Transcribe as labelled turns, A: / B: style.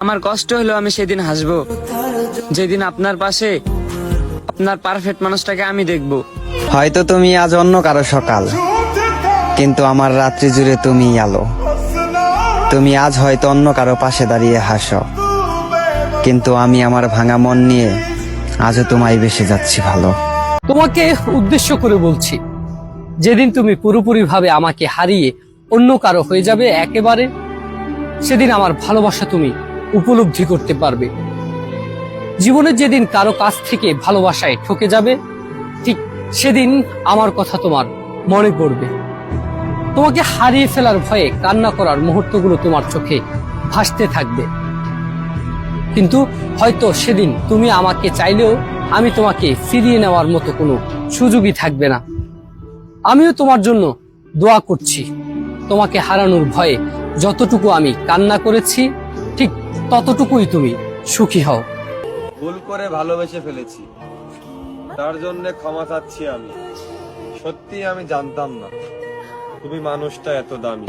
A: আমার কষ্ট হলো আমি সেদিন হাসবো যেদিন আপনার পাশে আপনার পারফেক্ট মানুষটাকে আমি দেখব।
B: হয়তো তুমি আজ অন্য কারো সকাল, কিন্তু আমার রাত্রি জুড়ে তুমিই আলো। তুমি আজ হয়তো অন্য কারো পাশে দাঁড়িয়ে হাসো, কিন্তু আমি আমার ভাঙা মন নিয়ে আজও তোমায় বেসে যাচ্ছি ভালো।
C: তোমাকে উদ্দেশ্য করে বলছি, যেদিন তুমি পুরোপুরি ভাবে আমাকে হারিয়ে অন্য কারো হয়ে যাবে একেবারে, সেদিন আমার ভালোবাসা তুমি উপলব্ধি করতে পারবে। জীবনের যেদিন কারো কাছ থেকে ভালোবাসায় ঠকে যাবে, ঠিক সেদিন আমার কথা তোমার মনে পড়বে। তোমাকে হারিয়ে ফেলার ভয়ে কান্না করার মুহূর্তগুলো তোমার চোখে ভাসতে থাকবে, কিন্তু হয়তো সেদিন তুমি আমাকে চাইলেও আমি তোমাকে ফিরিয়ে নেওয়ার মতো কোনো সুযোগই থাকবে না। আমিও তোমার জন্য দোয়া করছি। তোমাকে হারানোর ভয়ে যতটুকু আমি কান্না করেছি, ঠিক ততটুকুই তুমি সুখী হও।
D: ভুল করে ভালোবেসে ফেলেছি, তার জন্য ক্ষমা চাচ্ছি আমি। সত্যি আমি জানতাম না তুমি মানুষটা এত দামি।